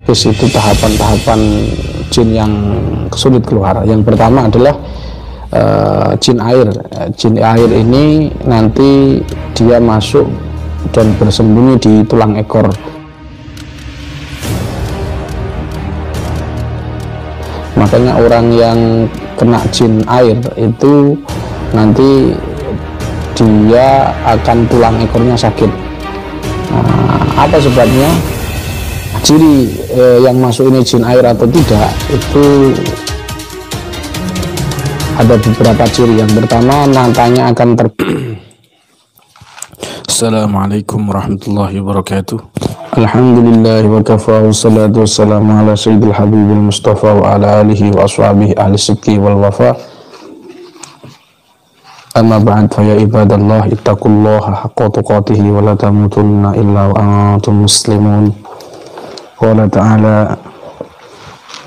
Terus itu tahapan-tahapan jin yang sulit keluar. Yang pertama adalah jin air. Jin air ini nanti dia masuk dan bersembunyi di tulang ekor. Makanya orang yang kena jin air itu nanti dia akan tulang ekornya sakit. Apa sebabnya? Ciri yang masuk ini jin air atau tidak itu ada beberapa ciri. Yang pertama, matanya akan Assalamualaikum warahmatullahi wabarakatuh. Alhamdulillah wa kafa, wassalatu wassalamu ala sayyidil habibil mustafa wa ala alihi wa ashabihi ahli sidqi wal wafa. Amma ba'd, fa ya ibadallah ittaqullaha haqqa tuqatih wa la tamutunna illa wa antum muslimun. Qala ta'ala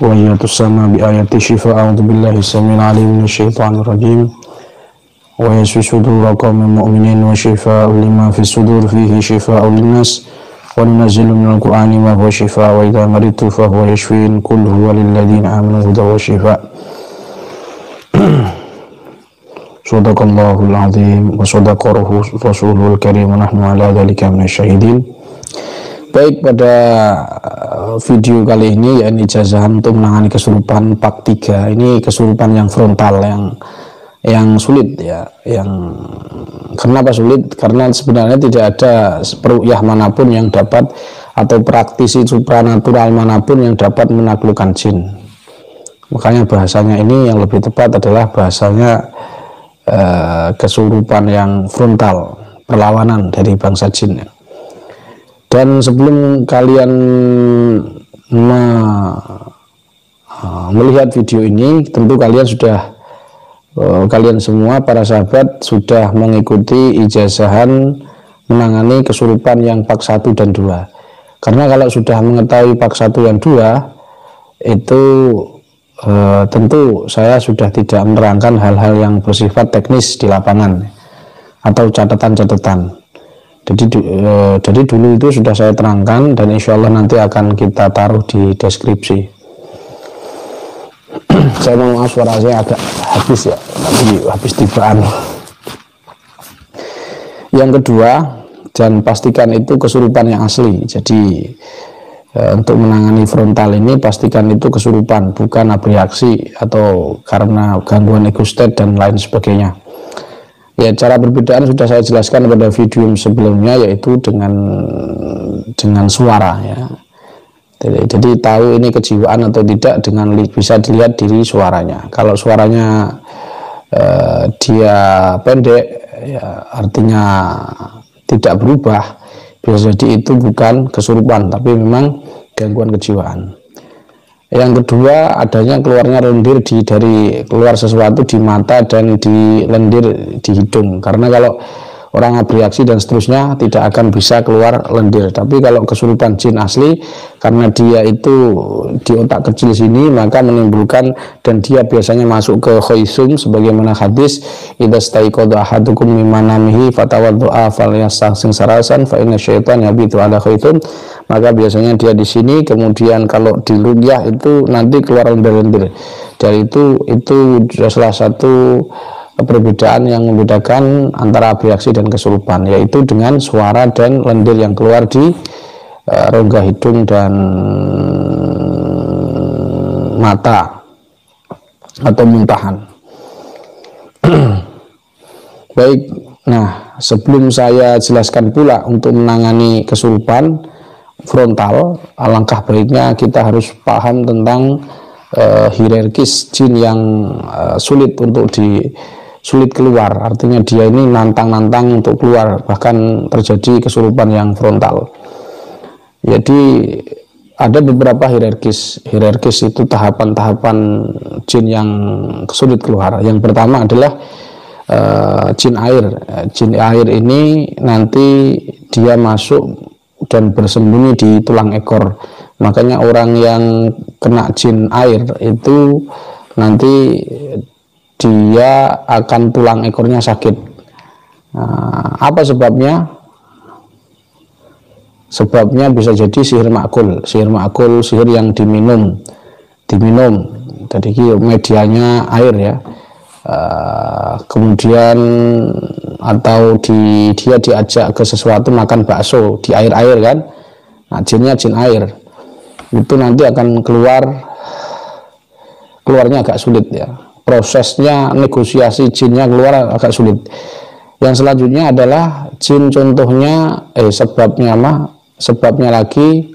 wa yatusama bi ayati shifa. A'udzu billahi samil alim minasyaitonir rajim. Wa yashfi sudura qaumin mu'minin wa shifaa'un lima fis sudur fihi shifaa'un linnas wa nunazzilu minal qur'ani ma huwa shifaa' wa idza maridtu fa huwa yashfin. Qul huwa lil ladzina amanu hudan wa shifaa'. Shadaqallahul azim wa shadaqa rasulul karim wa nahnu ala dzalika minasyahidin. Baik, pada video kali ini yakni ijazahan untuk menangani kesurupan part 3. Ini kesurupan yang frontal, yang sulit ya. Yang kenapa sulit? Karena sebenarnya tidak ada peruqyah manapun yang dapat, atau praktisi supranatural manapun yang dapat menaklukkan jin. Makanya bahasanya ini yang lebih tepat adalah bahasanya kesurupan yang frontal, perlawanan dari bangsa jin. Dan sebelum kalian melihat video ini, tentu kalian semua para sahabat sudah mengikuti ijazahan menangani kesurupan yang part 1 dan 2. Karena kalau sudah mengetahui part 1 dan 2 itu tentu saya sudah tidak menerangkan hal-hal yang bersifat teknis di lapangan atau catatan-catatan. Jadi dulu itu sudah saya terangkan, dan insya Allah nanti akan kita taruh di deskripsi. Saya mohon maaf, suara saya agak habis ya, tapi habis tibaan. Yang kedua, dan pastikan itu kesurupan yang asli. Jadi untuk menangani frontal ini pastikan itu kesurupan, bukan abreaksi atau karena gangguan ekostet dan lain sebagainya. Ya, cara perbedaan sudah saya jelaskan pada video sebelumnya, yaitu dengan suara ya. Jadi tahu ini kejiwaan atau tidak dengan bisa dilihat dari suaranya. Kalau suaranya dia pendek ya, artinya tidak berubah, bisa jadi itu bukan kesurupan tapi memang gangguan kejiwaan. Yang kedua, adanya keluarnya lendir dari keluar sesuatu di mata dan di lendir di hidung. Karena kalau orang abreaksi dan seterusnya tidak akan bisa keluar lendir. Tapi kalau kesurupan jin asli, karena dia itu di otak kecil sini, maka menimbulkan, dan dia biasanya masuk ke khaisum sebagaimana hadis, idza staiqadha ahadukum min manamihi fatawaddu'a falyastahsin sarasan fa inna syaitan yabitu ala khaisum. Maka biasanya dia di sini, kemudian kalau di ruqyah itu nanti keluar lendir-lendir. Dari itu salah satu perbedaan yang membedakan antara abreaksi dan kesurupan, yaitu dengan suara dan lendir yang keluar di rongga hidung dan mata atau muntahan. Baik, nah sebelum saya jelaskan pula untuk menangani kesurupan frontal, alangkah baiknya kita harus paham tentang hierarkis jin yang sulit keluar. Artinya dia ini nantang-nantang untuk keluar, bahkan terjadi kesurupan yang frontal. Jadi ada beberapa hierarkis itu tahapan-tahapan jin yang sulit keluar. Yang pertama adalah jin air. Jin air ini nanti dia masuk dan bersembunyi di tulang ekor. Makanya orang yang kena jin air itu nanti dia akan tulang ekornya sakit. Apa sebabnya? Sebabnya bisa jadi sihir makul, sihir yang diminum. Jadi medianya air ya. Kemudian atau dia diajak ke sesuatu makan bakso di air kan. Nah, jinnya jin air. Itu nanti akan keluarnya agak sulit ya. Prosesnya negosiasi jinnya keluar agak sulit. Yang selanjutnya adalah jin contohnya sebabnya lagi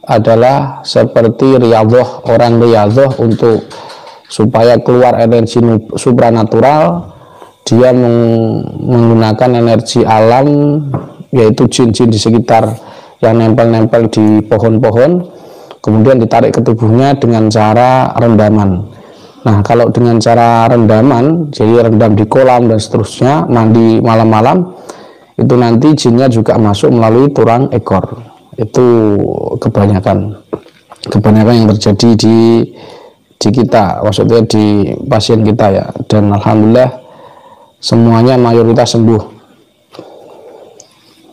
adalah seperti riyadhah, orang riyadhah untuk supaya keluar energi supranatural, dia menggunakan energi alam, yaitu jin-jin di sekitar yang nempel-nempel di pohon-pohon, kemudian ditarik ke tubuhnya dengan cara rendaman. Nah, kalau dengan cara rendaman, jadi rendam di kolam dan seterusnya, mandi malam-malam, itu nanti jinnya juga masuk melalui tulang ekor. Itu kebanyakan yang terjadi di kita, maksudnya di pasien kita ya. Dan alhamdulillah semuanya mayoritas sembuh.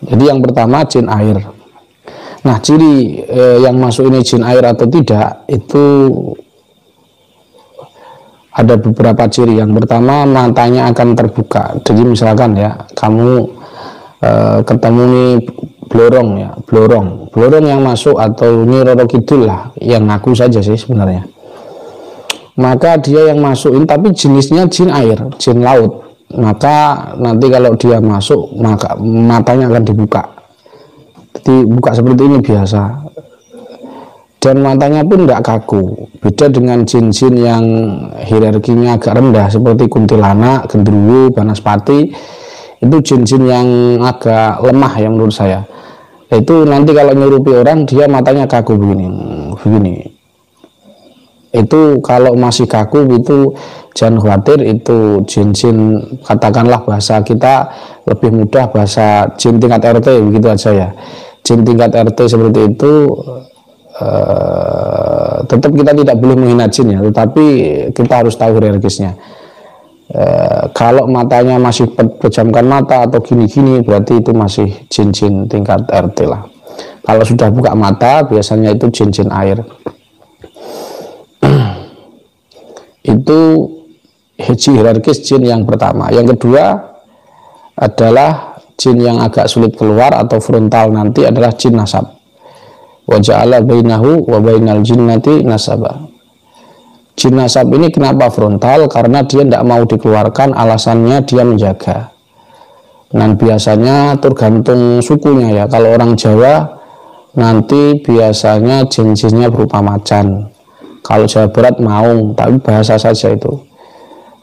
Jadi yang pertama jin air. Nah, ciri yang masuk ini jin air atau tidak itu ada beberapa ciri. Yang pertama, matanya akan terbuka. Jadi misalkan ya, kamu ketemu nih blorong yang masuk, atau ini Roro Kidul lah, yang ngaku saja sih sebenarnya. Maka dia yang masukin, tapi jenisnya jin air, jin laut. Maka nanti kalau dia masuk, maka matanya akan dibuka. Jadi buka seperti ini biasa. Dan matanya pun tidak kaku. Beda dengan jin-jin yang hierarkinya agak rendah seperti kuntilanak, genderuwo, banaspati. Itu jin-jin yang agak lemah ya menurut saya. Itu nanti kalau nyerupi orang, dia matanya kaku begini. Itu kalau masih kaku itu jangan khawatir, itu jin-jin, katakanlah bahasa kita lebih mudah, bahasa jin tingkat RT begitu aja ya. Jin tingkat RT seperti itu, tetap kita tidak boleh menghina jin ya, tetapi kita harus tahu hierarkisnya. Kalau matanya masih pejamkan mata atau gini-gini, berarti itu masih jin-jin tingkat RT lah. Kalau sudah buka mata, biasanya itu jin-jin air. Itu hierarkis jin yang pertama. Yang kedua adalah jin yang agak sulit keluar atau frontal, nanti adalah jin nasab. Wa ja'ala bainahu wa bainal jinnati nasaba. Jin nasab ini kenapa frontal? Karena dia tidak mau dikeluarkan, alasannya dia menjaga. Dan biasanya tergantung sukunya ya. Kalau orang Jawa nanti biasanya jin-jinnya berupa macan. Kalau Jawa Barat maung, tapi bahasa saja itu.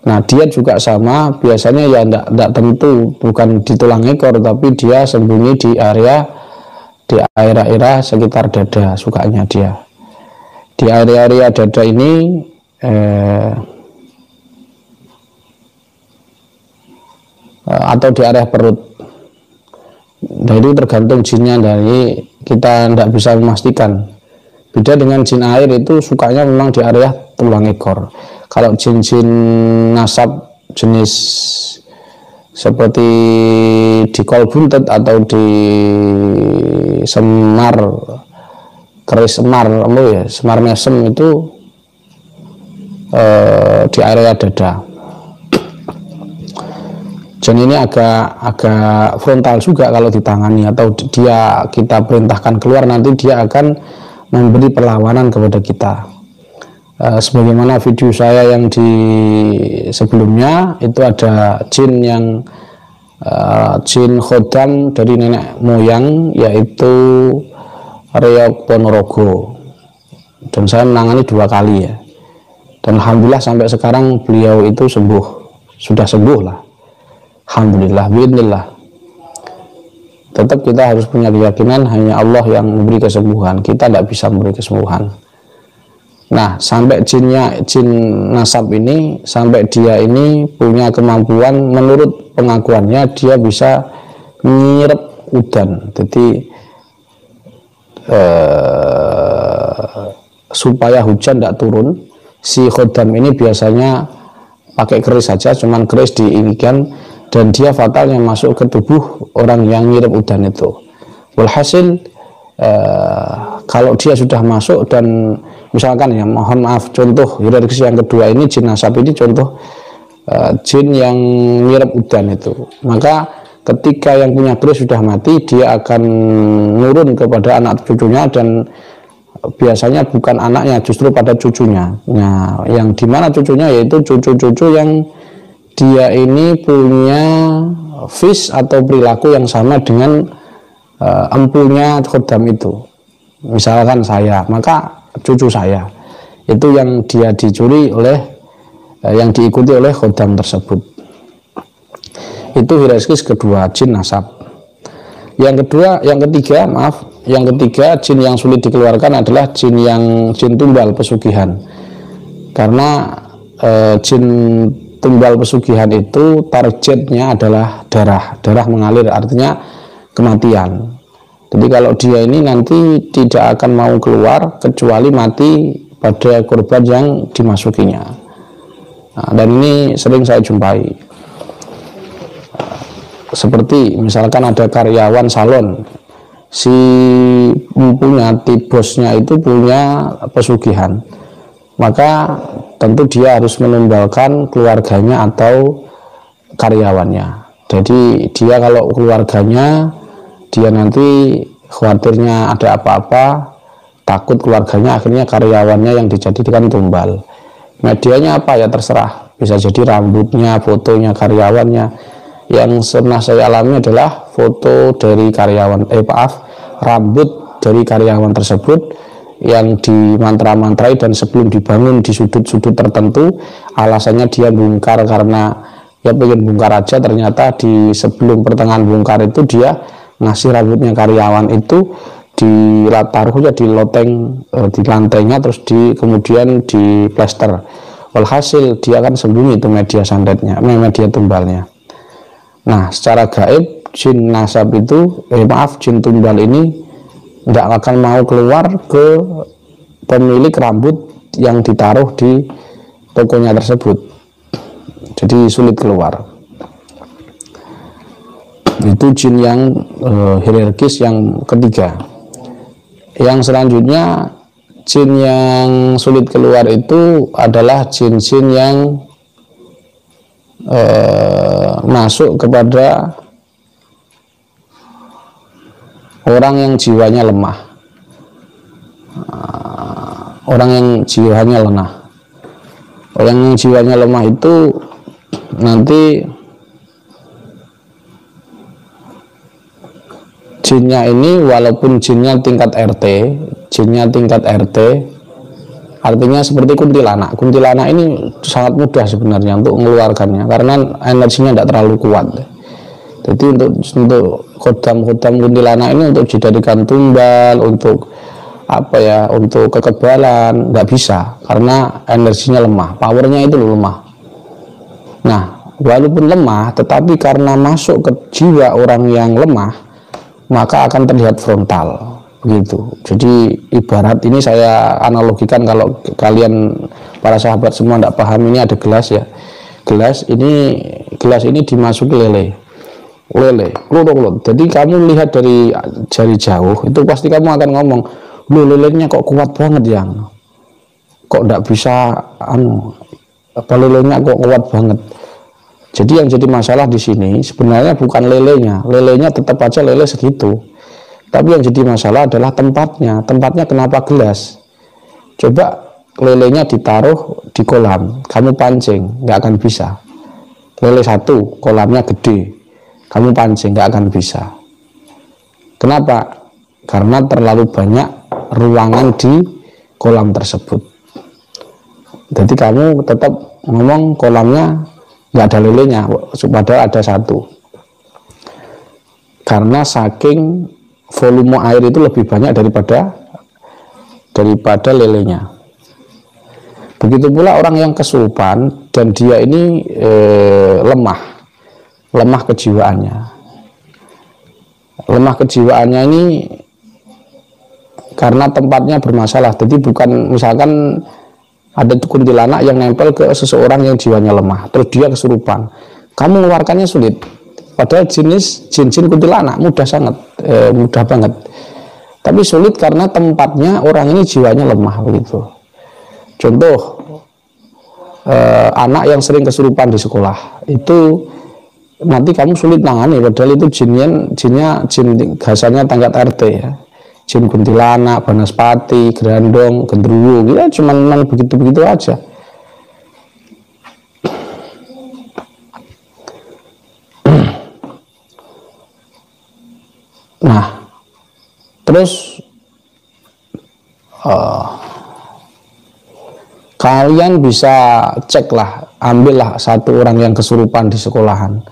Nah, dia juga sama, biasanya ya tidak tentu, bukan di tulang ekor, tapi dia sembunyi di area sekitar dada, sukanya dia. Di area dada ini atau di area perut. Nah, itu tergantung jinnya, dari kita tidak bisa memastikan. Beda dengan jin air, itu sukanya memang di area tulang ekor. Kalau jin-jin nasab jenis seperti di kol buntet atau di semar, keris semar, semar mesem, itu di area dada. Jin ini agak frontal juga kalau ditangani, atau kita perintahkan keluar, nanti dia akan memberi perlawanan kepada kita. Sebagaimana video saya yang di sebelumnya, itu ada jin yang jin khodam dari nenek moyang, yaitu Reok Ponorogo, dan saya menangani 2 kali ya. Dan alhamdulillah sampai sekarang beliau itu sudah sembuh lah, alhamdulillah, bismillah. Tetap kita harus punya keyakinan hanya Allah yang memberi kesembuhan, kita tidak bisa memberi kesembuhan. Nah, sampai jin nasab ini, sampai dia ini punya kemampuan, menurut pengakuannya dia bisa nyirep udan. Jadi supaya hujan tidak turun, si khodam ini biasanya pakai keris saja, cuman keris diinikan, dan dia fatalnya masuk ke tubuh orang yang nyirep udan itu. Walhasil kalau dia sudah masuk dan misalkan ya, mohon maaf, contoh hierarkis yang kedua ini jin nasab ini contoh jin yang nyirep udan itu, maka ketika yang punya keris sudah mati, dia akan nurun kepada anak cucunya, dan biasanya bukan anaknya, justru pada cucunya. Nah, yang dimana cucunya yaitu cucu-cucu yang dia ini punya vis atau perilaku yang sama dengan empunya khodam itu. Misalkan saya, maka cucu saya itu yang dia dicuri oleh yang diikuti oleh khodam tersebut. Itu hierarkis kedua, jin nasab. Yang ketiga, jin yang sulit dikeluarkan adalah jin tumbal pesugihan. Karena jin tumbal pesugihan itu targetnya adalah darah mengalir, artinya kematian. Jadi kalau dia ini nanti tidak akan mau keluar kecuali mati pada korban yang dimasukinya. Nah, dan ini sering saya jumpai. Seperti misalkan ada karyawan salon, si bosnya itu punya pesugihan, maka tentu dia harus menumbalkan keluarganya atau karyawannya. Jadi dia kalau keluarganya, dia nanti khawatirnya ada apa-apa, takut keluarganya, akhirnya karyawannya yang dijadikan tumbal. Medianya apa ya terserah, bisa jadi rambutnya, fotonya karyawannya. Yang pernah saya alami adalah foto dari rambut dari karyawan tersebut yang dimantra-mantrai, dan sebelum dibangun di sudut-sudut tertentu, alasannya dia bongkar karena ya pengen bongkar aja, ternyata di sebelum pertengahan bongkar itu dia ngasih rambutnya karyawan itu taruhnya di loteng, di lantainya, terus kemudian di plester. Walhasil dia kan sembunyi itu media santetnya, media tumbalnya. Nah, secara gaib jin nasab itu, jin tumbal ini tidak akan mau keluar ke pemilik rambut yang ditaruh di tokonya tersebut. Jadi sulit keluar. Itu jin yang hierarkis yang ketiga. Yang selanjutnya, jin yang sulit keluar itu adalah jin-jin yang masuk kepada orang yang jiwanya lemah. Orang yang jiwanya lemah itu nanti jinnya ini walaupun jinnya tingkat RT, artinya seperti kuntilanak. Kuntilanak ini sangat mudah sebenarnya untuk mengeluarkannya karena energinya tidak terlalu kuat. Jadi untuk khodam kuntilanak ini untuk dijadikan tumbal, untuk untuk kekebalan nggak bisa karena energinya lemah, powernya itu lemah. Nah, walaupun lemah, tetapi karena masuk ke jiwa orang yang lemah, maka akan terlihat frontal. Begitu. Jadi ibarat ini saya analogikan, kalau kalian para sahabat semua tidak paham, ini ada gelas ya. Gelas ini dimasuki lele. Jadi kamu lihat dari jauh itu pasti kamu akan ngomong, "Loh, lelenya kok kuat banget yang. Kok tidak bisa lelenya kok kuat banget." Jadi yang jadi masalah di sini sebenarnya bukan lelenya. Lelenya tetap aja lele segitu. Tapi yang jadi masalah adalah tempatnya. Tempatnya kenapa gelas? Coba lelenya ditaruh di kolam, kamu pancing, nggak akan bisa. Lele satu, kolamnya gede, kamu pancing, nggak akan bisa. Kenapa? Karena terlalu banyak ruangan di kolam tersebut. Jadi kamu tetap ngomong kolamnya nggak ada lelenya, padahal ada satu. Karena saking volume air itu lebih banyak daripada lelenya. Begitu pula orang yang kesurupan dan dia ini lemah kejiwaannya. Lemah kejiwaannya ini karena tempatnya bermasalah. Jadi bukan misalkan ada kuntilanak yang nempel ke seseorang yang jiwanya lemah, terus dia kesurupan. Kamu mengeluarkannya sulit. Padahal jin-jin kuntilanak mudah sangat, mudah banget. Tapi sulit karena tempatnya orang ini jiwanya lemah begitu. Contoh, anak yang sering kesurupan di sekolah itu nanti kamu sulit nangani, padahal itu jinnya jin gasannya tangkat RT ya. Jin kuntilanak, banaspati, gerandong, gendruwo, ya cuman begitu-begitu aja. Nah, terus kalian bisa ceklah, ambillah satu orang yang kesurupan di sekolahan.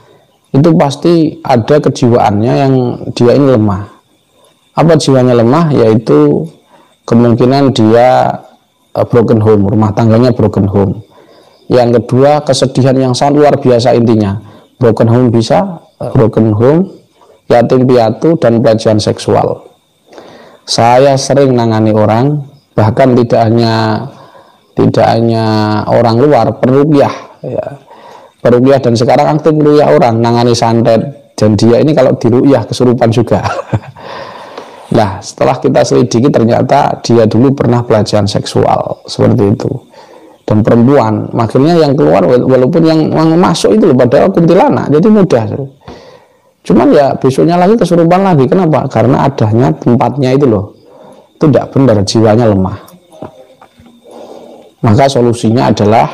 Itu pasti ada kejiwaannya yang dia ini lemah. Apa jiwanya lemah? Yaitu kemungkinan dia broken home, rumah tangganya broken home. Yang kedua, kesedihan yang sangat luar biasa intinya. Broken home bisa, broken home, yatim piatu, dan pelecehan seksual. Saya sering nangani orang, bahkan tidak hanya orang luar, peruqyah ya. Peruqyah, dan sekarang aktif meruqyah orang, nangani santet, dan dia ini kalau diruqyah kesurupan juga. Nah, setelah kita selidiki ternyata dia dulu pernah pelecehan seksual seperti itu. Dan perempuan, makanya yang keluar walaupun yang masuk itu padahal kuntilanak, jadi mudah. Cuman ya besoknya lagi kesurupan lagi. Kenapa? Karena adanya tempatnya itu loh, itu tidak benar, jiwanya lemah. Maka solusinya adalah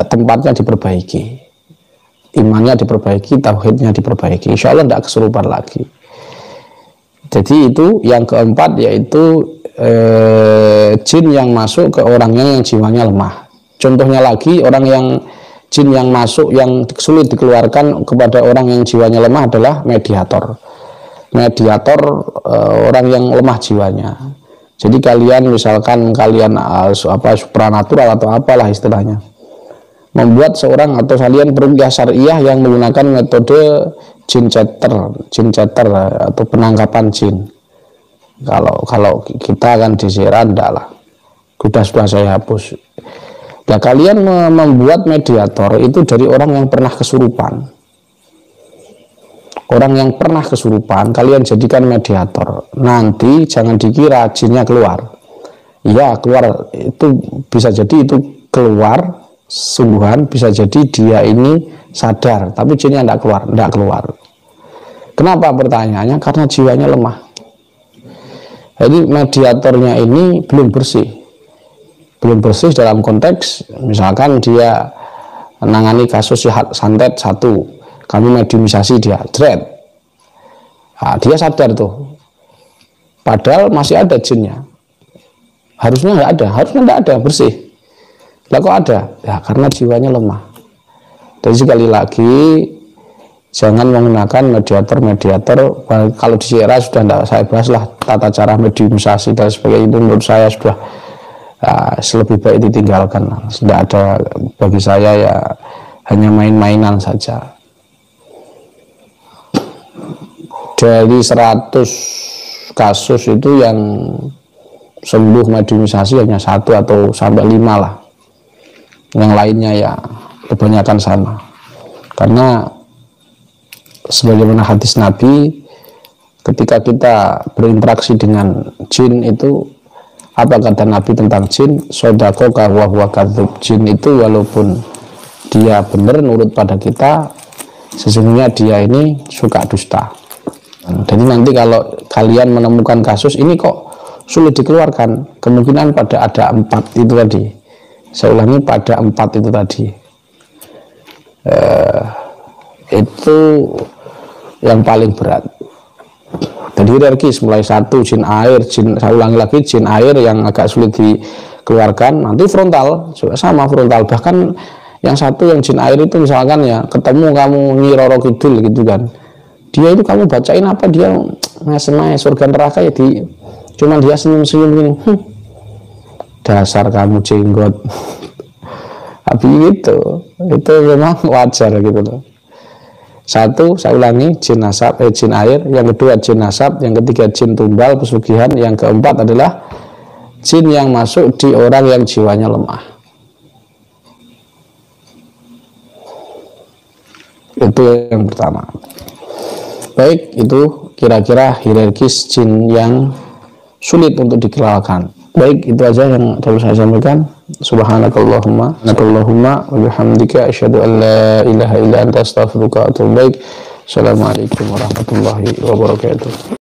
tempatnya diperbaiki, imannya diperbaiki, tauhidnya diperbaiki, insya Allah tidak kesurupan lagi. Jadi itu yang keempat, yaitu jin yang masuk ke orangnya yang jiwanya lemah. Contohnya lagi, orang yang jin yang masuk yang sulit dikeluarkan kepada orang yang jiwanya lemah adalah mediator. Orang yang lemah jiwanya. Jadi kalian misalkan kalian supranatural atau apalah istilahnya, membuat seorang atau kalian peruqyah syariah yang menggunakan metode jin chatter atau penangkapan jin. Kalau kita kan di Seran enggak lah, sudah saya hapus. Nah, kalian membuat mediator itu dari orang yang pernah kesurupan. Orang yang pernah kesurupan, kalian jadikan mediator. Nanti jangan dikira jinnya keluar. Iya, keluar itu bisa jadi itu keluar sungguhan, bisa jadi dia ini sadar, tapi jinnya tidak keluar. Kenapa pertanyaannya? Karena jiwanya lemah. Jadi mediatornya ini belum bersih dalam konteks misalkan dia menangani kasus santet satu, kami mediumisasi dia, dia sadar tuh, padahal masih ada jinnya. Harusnya nggak ada, bersih. Lah kok ada? Ya karena jiwanya lemah. Jadi sekali lagi jangan menggunakan mediator. Kalau di era sudah tidak saya bahas lah tata cara mediumisasi dan sebagainya, itu menurut saya sudah lebih baik ditinggalkan. Tidak ada, bagi saya ya hanya main-mainan saja. Dari 100 kasus itu yang sembuh mediumisasi hanya 1 atau sampai 5 lah. Yang lainnya ya kebanyakan sama. Karena sebagaimana hadis Nabi, ketika kita berinteraksi dengan jin itu, apa kata Nabi tentang jin? Sodaqoka wa huwa kadzdzub. Jin itu walaupun dia benar nurut pada kita, sesungguhnya dia ini suka dusta. Jadi nanti kalau kalian menemukan kasus ini kok sulit dikeluarkan, kemungkinan pada ada 4 itu tadi. Saya ulangi, pada 4 itu tadi. Itu yang paling berat. Jadi hierarkis, mulai 1 jin air, saya ulangi lagi, jin air yang agak sulit dikeluarkan, nanti frontal juga sama, frontal. Bahkan yang 1 yang jin air itu misalkan ya ketemu kamu Nyi Roro Kidul gitu kan, dia itu kamu bacain apa, dia ngasih surga neraka ya, cuman dia senyum-senyum gini, dasar kamu jenggot. Tapi itu memang wajar gitu loh. 1, saya ulangi, jin nasab, jin air. Yang kedua jin nasab, yang ketiga jin tumbal, pesugihan. Yang keempat adalah jin yang masuk di orang yang jiwanya lemah. Itu yang pertama. Baik, itu kira-kira hierarkis jin yang sulit untuk dikenalkan. Baik, itu aja yang perlu saya sampaikan. Subhanakallahumma wa bihamdika asyhadu an la ilaha illa anta astaghfiruka wa atubu ilaik. Assalamualaikum warahmatullahi wabarakatuh.